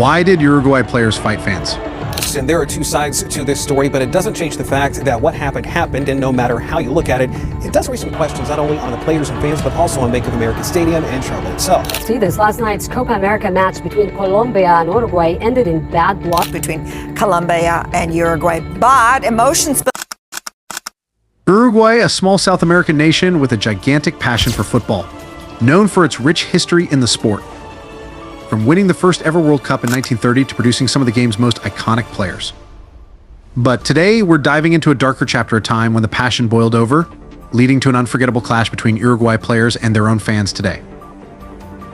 Why did Uruguay players fight fans? And there are two sides to this story, but it doesn't change the fact that what happened, and no matter how you look at it, it does raise some questions not only on the players and fans, but also on Bank of America Stadium and Charlotte itself. See this, last night's Copa America match between Colombia and Uruguay ended in bad blood between Colombia and Uruguay, but emotions. Uruguay, a small South American nation with a gigantic passion for football, known for its rich history in the sport. From winning the first ever World Cup in 1930 to producing some of the game's most iconic players. But today, we're diving into a darker chapter of time when the passion boiled over, leading to an unforgettable clash between Uruguay players and their own fans today.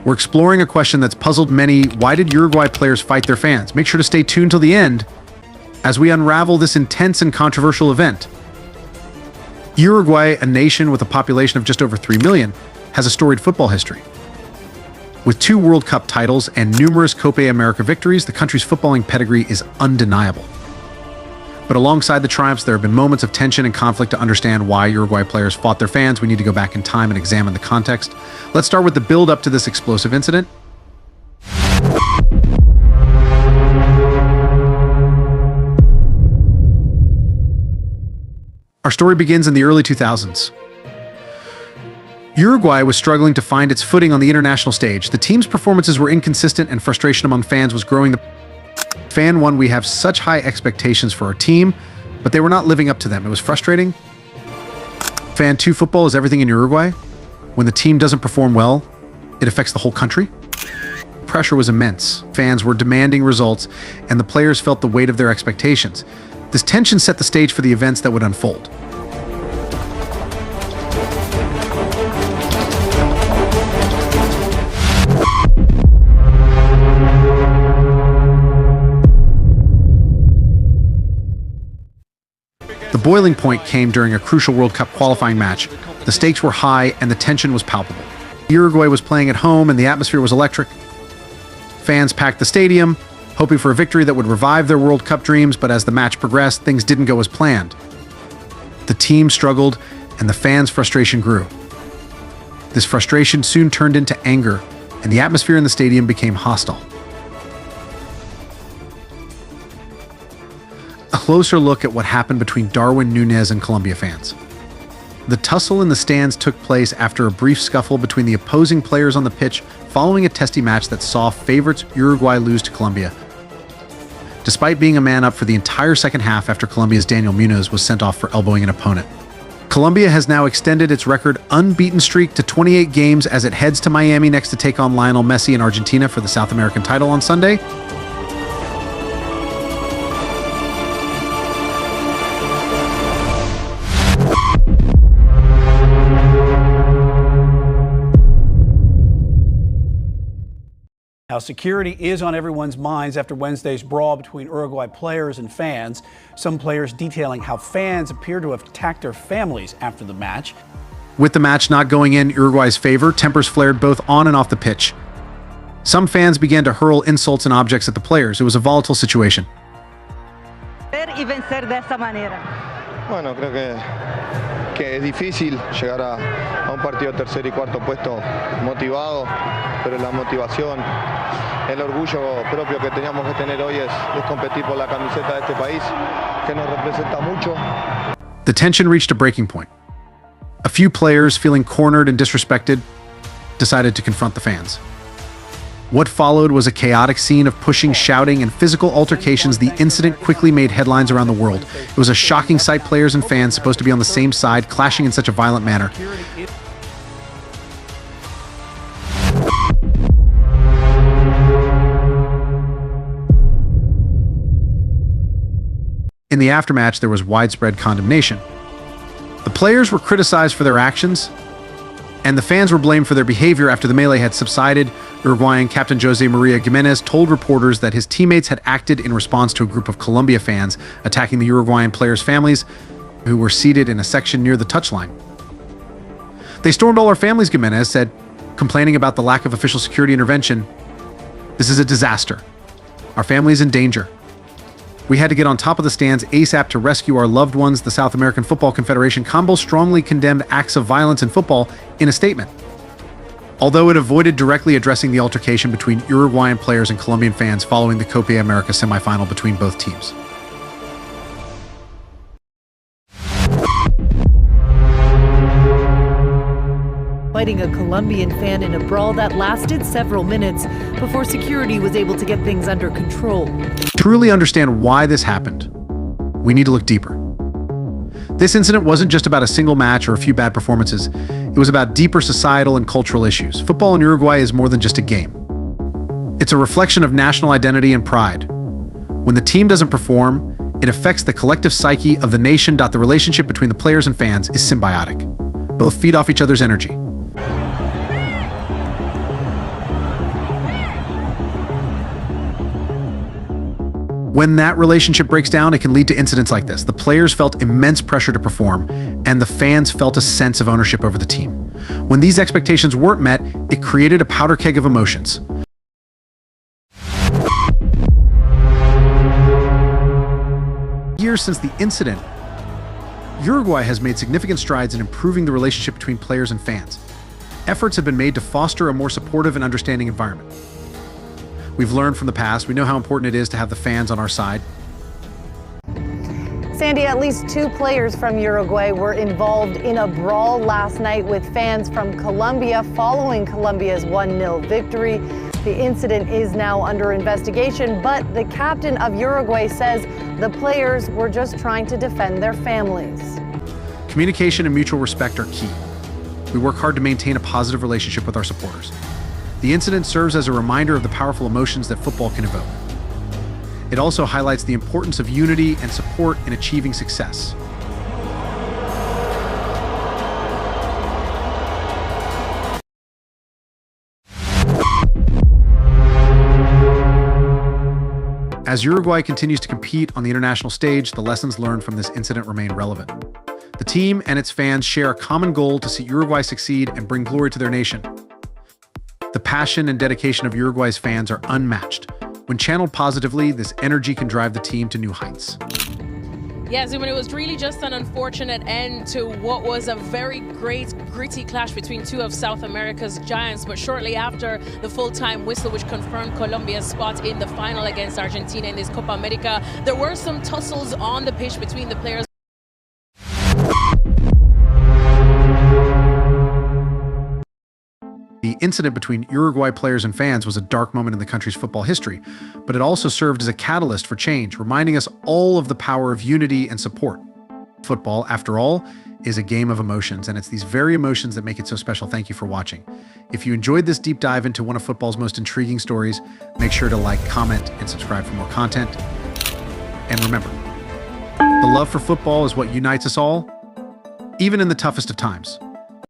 We're exploring a question that's puzzled many: why did Uruguay players fight their fans? Make sure to stay tuned till the end as we unravel this intense and controversial event. Uruguay, a nation with a population of just over 3 million, has a storied football history. With 2 World Cup titles and numerous Copa-America victories, the country's footballing pedigree is undeniable. But alongside the triumphs, there have been moments of tension and conflict. To understand why Uruguay players fought their fans, we need to go back in time and examine the context. Let's start with the build-up to this explosive incident. Our story begins in the early 2000s. Uruguay was struggling to find its footing on the international stage. The team's performances were inconsistent and frustration among fans was growing. The fan one, we have such high expectations for our team, but they were not living up to them. It was frustrating. Fan 2, football is everything in Uruguay. When the team doesn't perform well, it affects the whole country. Pressure was immense. Fans were demanding results, and the players felt the weight of their expectations. This tension set the stage for the events that would unfold. The boiling point came during a crucial World Cup qualifying match. The stakes were high and the tension was palpable. Uruguay was playing at home and the atmosphere was electric. Fans packed the stadium, hoping for a victory that would revive their World Cup dreams, but as the match progressed, things didn't go as planned. The team struggled and the fans' frustration grew. This frustration soon turned into anger, and the atmosphere in the stadium became hostile. A closer look at what happened between Darwinnunez and Colombia fans. The tussle in the stands took place after a brief scuffle between the opposing players on the pitch following a testy match that saw favorites Uruguay lose to Colombia. Despite being a man up for the entire second half after Colombia's Daniel Munoz was sent off for elbowing an opponent. Colombia has now extended its record unbeaten streak to 28 games as it heads to Miami next to take on Lionel Messi and Argentina for the South American title on Sunday. Now, security is on everyone's minds after Wednesday's brawl between Uruguay players and fans. Some players detailing how fans appear to have attacked their families after the match. With the match not going in Uruguay's favor, tempers flared both on and off the pitch. Some fans began to hurl insults and objects at the players. It was a volatile situation. Y vencer de esa manera. Bueno, creo que es difícil llegar a un partido tercer y cuarto puesto motivado, pero la motivación, el orgullo propio que teníamos que tener hoy es competir por la camiseta de este país, que nos representa mucho. The tension reached a breaking point. A few players, feeling cornered and disrespected, decided to confront the fans. What followed was a chaotic scene of pushing, shouting, and physical altercations. The incident quickly made headlines around the world. It was a shocking sight, players and fans supposed to be on the same side, clashing in such a violent manner. In the aftermatch, there was widespread condemnation. The players were criticized for their actions, and the fans were blamed for their behavior. After the melee had subsided, Uruguayan captain Jose Maria Gimenez told reporters that his teammates had acted in response to a group of Colombia fans attacking the Uruguayan players' families who were seated in a section near the touchline. They stormed all our families, Gimenez said, complaining about the lack of official security intervention. This is a disaster. Our family is in danger. We had to get on top of the stands ASAP to rescue our loved ones. The South American Football Confederation, CONMEBOL, strongly condemned acts of violence in football in a statement. although it avoided directly addressing the altercation between Uruguayan players and Colombian fans following the Copa America semifinal between both teams. Fighting a Colombian fan in a brawl that lasted several minutes before security was able to get things under control. To truly understand why this happened, we need to look deeper. This incident wasn't just about a single match or a few bad performances. It was about deeper societal and cultural issues. Football in Uruguay is more than just a game. It's a reflection of national identity and pride. When the team doesn't perform, it affects the collective psyche of the nation. The relationship between the players and fans is symbiotic. Both feed off each other's energy. When that relationship breaks down, it can lead to incidents like this. The players felt immense pressure to perform, and the fans felt a sense of ownership over the team. When these expectations weren't met, it created a powder keg of emotions. Years since the incident, Uruguay has made significant strides in improving the relationship between players and fans. Efforts have been made to foster a more supportive and understanding environment. We've learned from the past. We know how important it is to have the fans on our side. Sandy, at least 2 players from Uruguay were involved in a brawl last night with fans from Colombia following Colombia's 1-0 victory. The incident is now under investigation, but the captain of Uruguay says the players were just trying to defend their families. Communication and mutual respect are key. We work hard to maintain a positive relationship with our supporters. The incident serves as a reminder of the powerful emotions that football can evoke. It also highlights the importance of unity and support in achieving success. As Uruguay continues to compete on the international stage, the lessons learned from this incident remain relevant. The team and its fans share a common goal to see Uruguay succeed and bring glory to their nation. The passion and dedication of Uruguay's fans are unmatched. When channeled positively, this energy can drive the team to new heights. Yes, I mean, it was really just an unfortunate end to what was a very great, gritty clash between 2 of South America's giants. But shortly after the full-time whistle, which confirmed Colombia's spot in the final against Argentina in this Copa America, there were some tussles on the pitch between the players. The incident between Uruguay players and fans was a dark moment in the country's football history, but it also served as a catalyst for change, reminding us all of the power of unity and support. Football, after all, is a game of emotions, and it's these very emotions that make it so special. Thank you for watching. If you enjoyed this deep dive into one of football's most intriguing stories, make sure to like, comment, and subscribe for more content. And remember, the love for football is what unites us all, even in the toughest of times.